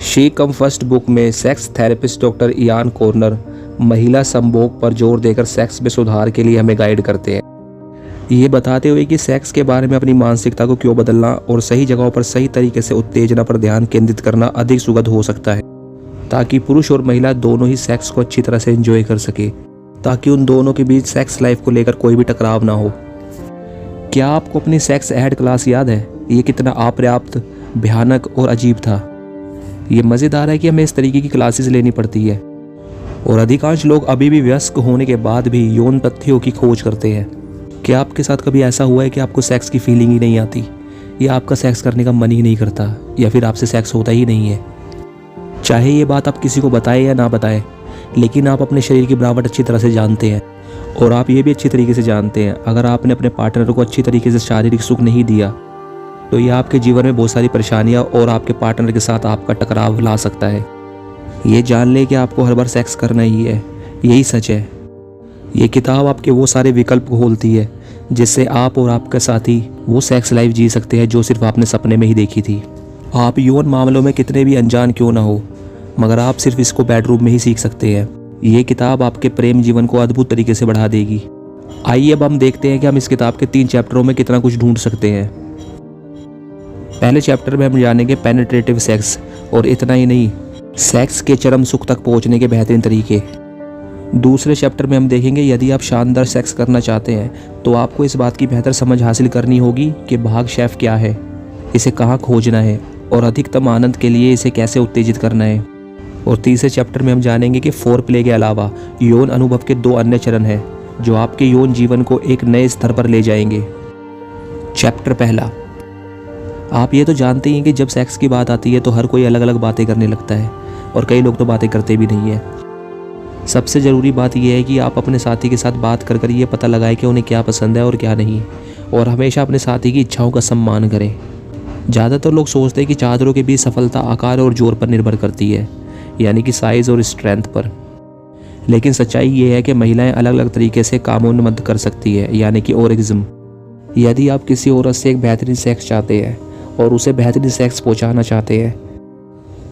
She come first book में sex therapist doctor Ian corner महिला संभोग पर जोर देकर सेक्स में सुधार के लिए हमें गाइड करते हैं। ये बताते हुए कि सेक्स के बारे में अपनी मानसिकता को क्यों बदलना और सही जगहों पर सही तरीके से उत्तेजना पर ध्यान केंद्रित करना अधिक सुखद हो सकता है, ताकि पुरुष और महिला दोनों ही सेक्स को अच्छी तरह से एंजॉय कर सके, ताकि उन दोनों के बीच सेक्स लाइफ को लेकर कोई भी टकराव ना हो। क्या आपको अपनी सेक्स एड क्लास याद है? ये कितना अपर्याप्त, भयानक और अजीब था। ये मज़ेदार है कि हमें इस तरीके की क्लासेस लेनी पड़ती है और अधिकांश लोग अभी भी वयस्क होने के बाद भी यौन तथ्यों की खोज करते हैं। क्या आपके साथ कभी ऐसा हुआ है कि आपको सेक्स की फीलिंग ही नहीं आती, या आपका सेक्स करने का मन ही नहीं करता, या फिर आपसे सेक्स होता ही नहीं है? चाहे ये बात आप किसी को बताएं या ना बताएं, लेकिन आप अपने शरीर की बनावट अच्छी तरह से जानते हैं और आप ये भी अच्छी तरीके से जानते हैं अगर आपने अपने पार्टनर को अच्छी तरीके से शारीरिक सुख नहीं दिया तो ये आपके जीवन में बहुत सारी परेशानियां और आपके पार्टनर के साथ आपका टकराव ला सकता है। ये जान ले कि आपको हर बार सेक्स करना ही है, यही सच है। ये किताब आपके वो सारे विकल्प खोलती है जिससे आप और आपका साथी वो सेक्स लाइफ जी सकते हैं जो सिर्फ आपने सपने में ही देखी थी। आप यौन मामलों में कितने भी अनजान क्यों ना हो, मगर आप सिर्फ इसको बेडरूम में ही सीख सकते हैं। ये किताब आपके प्रेम जीवन को अद्भुत तरीके से बढ़ा देगी। आइए अब हम देखते हैं कि हम इस किताब के 3 चैप्टरों में कितना कुछ ढूंढ सकते हैं। पहले चैप्टर में हम जानेंगे पेनिट्रेटिव सेक्स, और इतना ही नहीं, सेक्स के चरम सुख तक पहुंचने के बेहतरीन तरीके। दूसरे चैप्टर में हम देखेंगे यदि आप शानदार सेक्स करना चाहते हैं तो आपको इस बात की बेहतर समझ हासिल करनी होगी कि भाग शेफ क्या है, इसे कहाँ खोजना है और अधिकतम आनंद के लिए इसे कैसे उत्तेजित करना है। और तीसरे चैप्टर में हम जानेंगे कि फोर प्ले के अलावा यौन अनुभव के 2 अन्य चरण हैं जो आपके यौन जीवन को एक नए स्तर पर ले जाएंगे। चैप्टर पहला। आप ये तो जानते ही हैं कि जब सेक्स की बात आती है तो हर कोई अलग अलग बातें करने लगता है और कई लोग तो बातें करते भी नहीं है। सबसे ज़रूरी बात यह है कि आप अपने साथी के साथ बात कर कर ये पता लगाएं कि उन्हें क्या पसंद है और क्या नहीं, और हमेशा अपने साथी की इच्छाओं का सम्मान करें। ज़्यादातर लोग सोचते हैं कि चादरों के बीच सफलता आकार और जोर पर निर्भर करती है, यानी कि साइज़ और स्ट्रेंथ पर। लेकिन सच्चाई ये है कि महिलाएं अलग अलग तरीके से कामोन्मत्त कर सकती है, यानी कि ऑर्गेज़म। यदि आप किसी औरत से एक बेहतरीन सेक्स चाहते हैं और उसे बेहतरीन सेक्स पहुंचाना चाहते हैं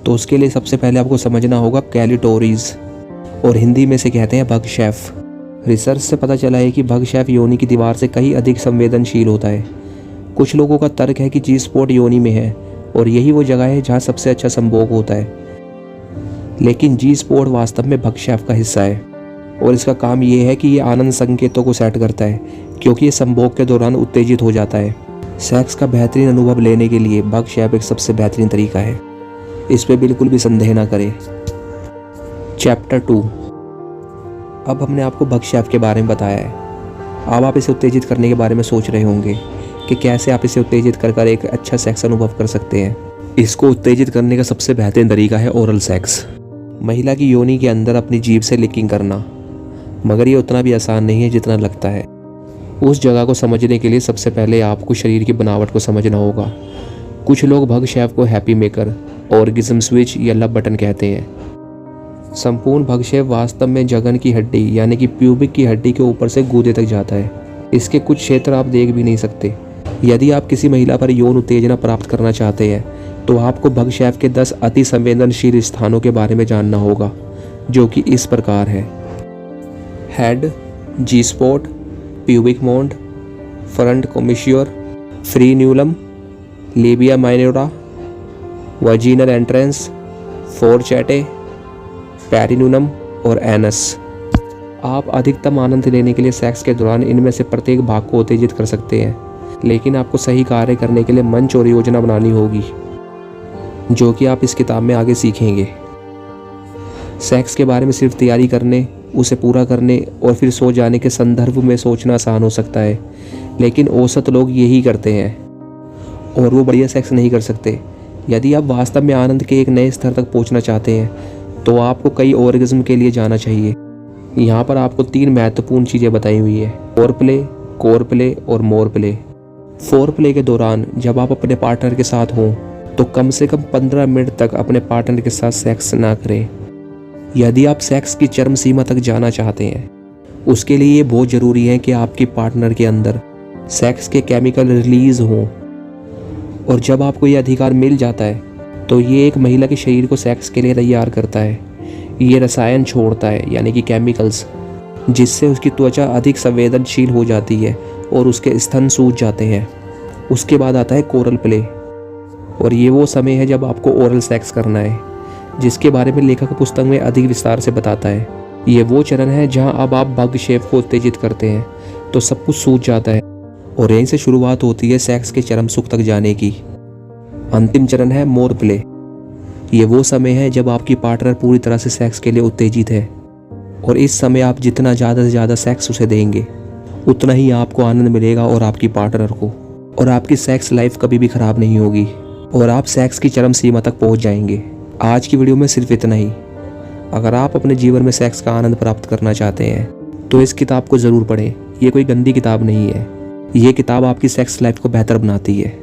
तो उसके लिए सबसे पहले आपको समझना होगा क्लिटोरिस, और हिंदी में से कहते हैं भग शेफ। रिसर्च से पता चला है कि भग शेफ योनि की दीवार से कहीं अधिक संवेदनशील होता है। कुछ लोगों का तर्क है कि जी स्पॉट योनि में है और यही वो जगह है जहाँ सबसे अच्छा संभोग होता है, लेकिन जी स्पॉट वास्तव में भग शेफ का हिस्सा है और इसका काम ये है कि ये आनंद संकेतों को सेट करता है, क्योंकि ये संभोग के दौरान उत्तेजित हो जाता है। सेक्स का बेहतरीन अनुभव लेने के लिए भग शेफ एक सबसे बेहतरीन तरीका है, इस पर बिल्कुल भी संदेह ना करें। चैप्टर 2। अब हमने आपको भग शेफ के बारे में बताया है। अब आप इसे उत्तेजित करने के बारे में सोच रहे होंगे कि कैसे आप इसे उत्तेजित कर एक अच्छा सेक्स अनुभव कर सकते हैं। इसको उत्तेजित करने का सबसे बेहतरीन तरीका है ओरल सेक्स, महिला की योनि के अंदर अपनी जीभ से लिकिंग करना। मगर ये उतना भी आसान नहीं है जितना लगता है। उस जगह को समझने के लिए सबसे पहले आपको शरीर की बनावट को समझना होगा। कुछ लोग भग शेफ को हैप्पी मेकर, ऑर्गेज़म स्विच या लव बटन कहते हैं। संपूर्ण भग शेफ वास्तव में जघन की हड्डी यानी कि प्यूबिक की हड्डी के ऊपर से गूदे तक जाता है। इसके कुछ क्षेत्र आप देख भी नहीं सकते। यदि आप किसी महिला पर यौन उत्तेजना प्राप्त करना चाहते हैं तो आपको भग शेफ के 10 अति संवेदनशील स्थानों के बारे में जानना होगा, जो कि इस प्रकार है: हेड, जी स्पॉट, प्यूबिक मोंड, फ्रंट कोमिश्योर, फ्रीन्यूलम, लेबिया माइनोरा, वजीनल एंट्रेंस, फोरचैटे, पेरिन्यूनम और एनस। आप अधिकतम आनंद लेने के लिए सेक्स के दौरान इनमें से प्रत्येक भाग को उत्तेजित कर सकते हैं, लेकिन आपको सही कार्य करने के लिए मंच और योजना बनानी होगी, जो कि आप इस किताब में आगे सीखेंगे। सेक्स के बारे में सिर्फ तैयारी करने, उसे पूरा करने और फिर सो जाने के संदर्भ में सोचना आसान हो सकता है, लेकिन औसत लोग यही करते हैं और वो बढ़िया सेक्स नहीं कर सकते। यदि आप वास्तव में आनंद के एक नए स्तर तक पहुंचना चाहते हैं तो आपको कई ऑर्गेज़म के लिए जाना चाहिए। यहाँ पर आपको 3 महत्वपूर्ण चीज़ें बताई हुई है: फोर प्ले, कोर प्ले और मोर प्ले। फोर प्ले के दौरान जब आप अपने पार्टनर के साथ हों तो कम से कम 15 मिनट तक अपने पार्टनर के साथ सेक्स ना करें। यदि आप सेक्स की चरम सीमा तक जाना चाहते हैं, उसके लिए ये बहुत ज़रूरी है कि आपके पार्टनर के अंदर सेक्स के केमिकल रिलीज हों, और जब आपको ये अधिकार मिल जाता है तो ये एक महिला के शरीर को सेक्स के लिए तैयार करता है। ये रसायन छोड़ता है यानी कि केमिकल्स, जिससे उसकी त्वचा अधिक संवेदनशील हो जाती है और उसके स्तन सूज जाते हैं। उसके बाद आता है कोरल प्ले, और ये वो समय है जब आपको ओरल सेक्स करना है, जिसके बारे में लेखक पुस्तक में अधिक विस्तार से बताता है। ये वो चरण है जहां अब आप भाग्यशेप को उत्तेजित करते हैं तो सब कुछ सूझ जाता है, और यहीं से शुरुआत होती है सेक्स के चरम सुख तक जाने की। अंतिम चरण है मोर प्ले। ये वो समय है जब आपकी पार्टनर पूरी तरह से सेक्स के लिए उत्तेजित है, और इस समय आप जितना ज़्यादा से ज़्यादा सेक्स उसे देंगे उतना ही आपको आनंद मिलेगा और आपकी पार्टनर को, और आपकी सेक्स लाइफ कभी भी ख़राब नहीं होगी और आप सेक्स की चरम सीमा तक पहुंच जाएंगे। आज की वीडियो में सिर्फ इतना ही। अगर आप अपने जीवन में सेक्स का आनंद प्राप्त करना चाहते हैं तो इस किताब को ज़रूर पढ़ें। ये कोई गंदी किताब नहीं है, ये किताब आपकी सेक्स लाइफ को बेहतर बनाती है।